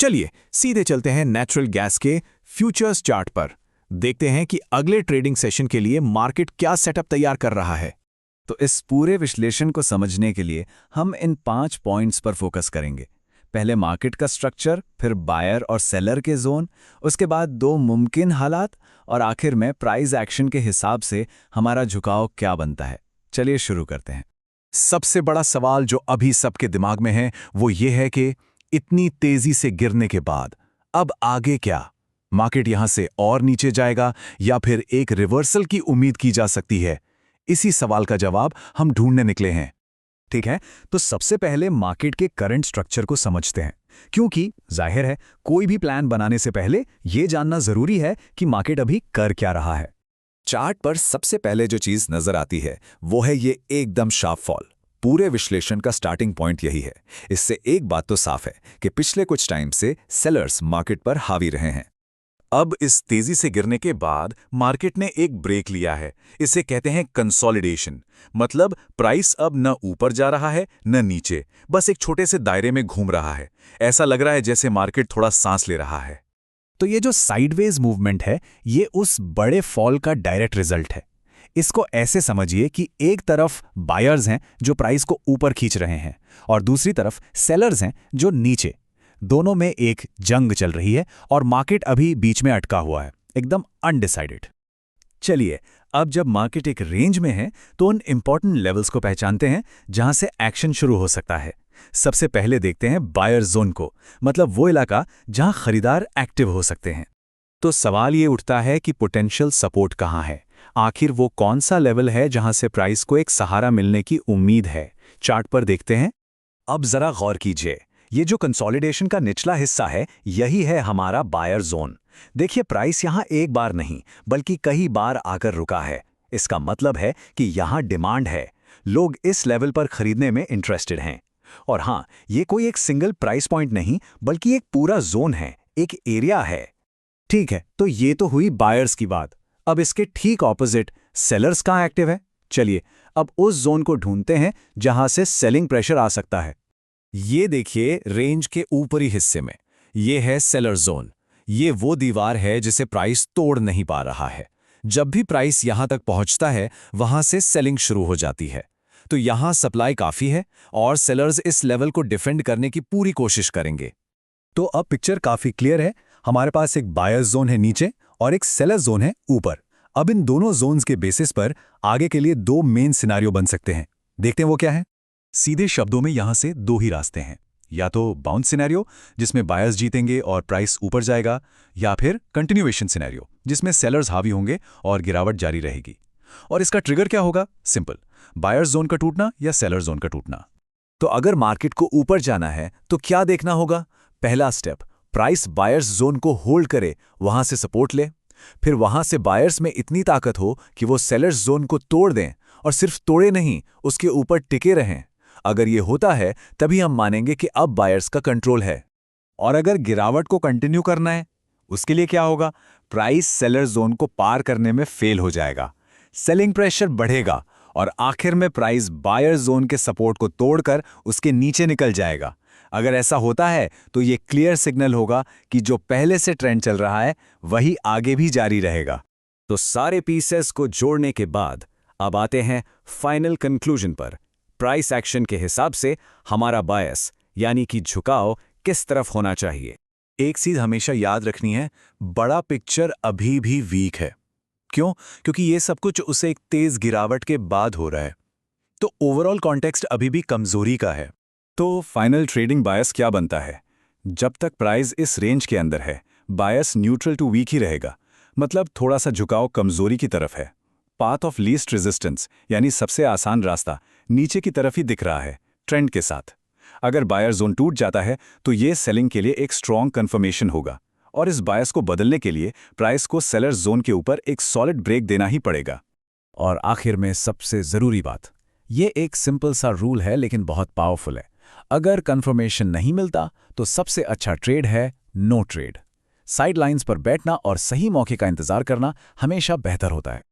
चलिए सीधे चलते हैं नेचुरल गैस के फ्यूचर्स चार्ट पर। देखते हैं कि अगले ट्रेडिंग सेशन के लिए मार्केट क्या सेटअप तैयार कर रहा है। तो इस पूरे विश्लेषण को समझने के लिए हम इन 5 पॉइंट्स पर फोकस करेंगे। पहले मार्केट का स्ट्रक्चर, फिर बायर और सेलर के जोन, उसके बाद 2 मुमकिन हालात और आखिर में प्राइस एक्शन के हिसाब से हमारा झुकाव क्या बनता है। चलिए शुरू करते हैं। सबसे बड़ा सवाल जो अभी सबके दिमाग में है वो ये है कि इतनी तेजी से गिरने के बाद अब आगे क्या? मार्केट यहां से और नीचे जाएगा या फिर एक रिवर्सल की उम्मीद की जा सकती है? इसी सवाल का जवाब हम ढूंढने निकले हैं। ठीक है, तो सबसे पहले मार्केट के करंट स्ट्रक्चर को समझते हैं, क्योंकि जाहिर है कोई भी प्लान बनाने से पहले यह जानना जरूरी है कि मार्केट अभी कर क्या रहा है। चार्ट पर सबसे पहले जो चीज नजर आती है वो है ये एकदम शार्प फॉल। पूरे विश्लेषण का स्टार्टिंग पॉइंट यही है। इससे एक बात तो साफ है कि पिछले कुछ टाइम से सेलर्स मार्केट पर हावी रहे हैं। अब इस तेजी से गिरने के बाद मार्केट ने एक ब्रेक लिया है। इसे कहते हैं कंसोलिडेशन। मतलब प्राइस अब न ऊपर जा रहा है न नीचे, बस एक छोटे से दायरे में घूम रहा है। ऐसा लग रहा है जैसे मार्केट थोड़ा सांस ले रहा है। तो ये जो साइडवेज मूवमेंट है, ये उस बड़े फॉल का डायरेक्ट रिजल्ट है। इसको ऐसे समझिए कि एक तरफ बायर्स हैं जो प्राइस को ऊपर खींच रहे हैं और दूसरी तरफ सेलर्स हैं जो नीचे। दोनों में एक जंग चल रही है और मार्केट अभी बीच में अटका हुआ है, एकदम अनडिसाइडेड। चलिए, अब जब मार्केट एक रेंज में है तो उन इंपॉर्टेंट लेवल्स को पहचानते हैं जहां से एक्शन शुरू हो सकता है। सबसे पहले देखते हैं बायर जोन को, मतलब वो इलाका जहां खरीदार एक्टिव हो सकते हैं। तो सवाल ये उठता है कि पोटेंशियल सपोर्ट कहां है? आखिर वो कौन सा लेवल है जहां से प्राइस को एक सहारा मिलने की उम्मीद है? चार्ट पर देखते हैं। अब जरा गौर कीजिए, ये जो कंसोलिडेशन का निचला हिस्सा है, यही है हमारा बायर जोन। देखिए, प्राइस यहां एक बार नहीं बल्कि कई बार आकर रुका है। इसका मतलब है कि यहां डिमांड है, लोग इस लेवल पर खरीदने में इंटरेस्टेड हैं। और हां, ये कोई एक सिंगल प्राइस पॉइंट नहीं बल्कि एक पूरा जोन है, एक एरिया है। ठीक है, तो ये तो हुई बायर्स की बात। अब इसके ठीक ऑपोजिट सेलर्स कहां एक्टिव है? चलिए अब उस जोन को ढूंढते हैं जहां से सेलिंग प्रेशर आ सकता है। ये देखिए, रेंज के ऊपरी हिस्से में ये है सेलर जोन। ये वो दीवार है जिसे प्राइस तोड़ नहीं पा रहा है। जब भी प्राइस यहां तक पहुंचता है वहां से सेलिंग शुरू हो जाती है। तो यहां सप्लाई काफी है और सेलर्स इस लेवल को डिफेंड करने की पूरी कोशिश करेंगे। तो अब पिक्चर काफी क्लियर है। हमारे पास एक बायर जोन है नीचे और एक सेलर जोन है ऊपर। अब इन दोनों जोन्स के बेसिस पर आगे के लिए 2 मेन सिनेरियो बन सकते हैं। देखते हैं वो क्या है। सीधे शब्दों में यहां से 2 ही रास्ते हैं, या तो बाउंस सिनेरियो जिसमें बायर्स जीतेंगे और प्राइस ऊपर जाएगा, या फिर कंटिन्यूएशन सिनेरियो जिसमें सेलर्स हावी होंगे और गिरावट जारी रहेगी। और इसका ट्रिगर क्या होगा? सिंपल, बायर्स जोन का टूटना या सेलर जोन का टूटना। तो अगर मार्केट को ऊपर जाना है तो क्या देखना होगा? पहला स्टेप, प्राइस बायर्स जोन को होल्ड करे, वहां से सपोर्ट ले। फिर वहां से बायर्स में इतनी ताकत हो कि वो सेलर्स जोन को तोड़ दें, और सिर्फ तोड़े नहीं, उसके ऊपर टिके रहें। अगर ये होता है तभी हम मानेंगे कि अब बायर्स का कंट्रोल है। और अगर गिरावट को कंटिन्यू करना है, उसके लिए क्या होगा? प्राइस सेलर जोन को पार करने में फेल हो जाएगा, सेलिंग प्रेशर बढ़ेगा और आखिर में प्राइस बायर जोन के सपोर्ट को तोड़कर उसके नीचे निकल जाएगा। अगर ऐसा होता है तो ये क्लियर सिग्नल होगा कि जो पहले से ट्रेंड चल रहा है वही आगे भी जारी रहेगा। तो सारे पीसेस को जोड़ने के बाद अब आते हैं फाइनल कंक्लूजन पर। प्राइस एक्शन के हिसाब से हमारा बायस यानी कि झुकाव किस तरफ होना चाहिए? एक चीज हमेशा याद रखनी है, बड़ा पिक्चर अभी भी वीक है। क्यों? क्योंकि ये सब कुछ उसे एक तेज गिरावट के बाद हो रहा है। तो ओवरऑल कॉन्टेक्स्ट अभी भी कमजोरी का है। तो फाइनल ट्रेडिंग बायस क्या बनता है? जब तक प्राइस इस रेंज के अंदर है, बायस न्यूट्रल टू वीक ही रहेगा, मतलब थोड़ा सा झुकाव कमजोरी की तरफ है। पाथ ऑफ लीस्ट रेजिस्टेंस यानी सबसे आसान रास्ता नीचे की तरफ ही दिख रहा है ट्रेंड के साथ। अगर बायर जोन टूट जाता है तो ये सेलिंग के लिए एक स्ट्रॉन्ग कंफर्मेशन होगा, और इस बायस को बदलने के लिए प्राइस को सेलर जोन के ऊपर एक सॉलिड ब्रेक देना ही पड़ेगा। और आखिर में सबसे जरूरी बात, ये एक सिंपल सा रूल है लेकिन बहुत पावरफुल है। अगर कंफर्मेशन नहीं मिलता तो सबसे अच्छा ट्रेड है नो ट्रेड। साइड लाइन्स पर बैठना और सही मौके का इंतजार करना हमेशा बेहतर होता है।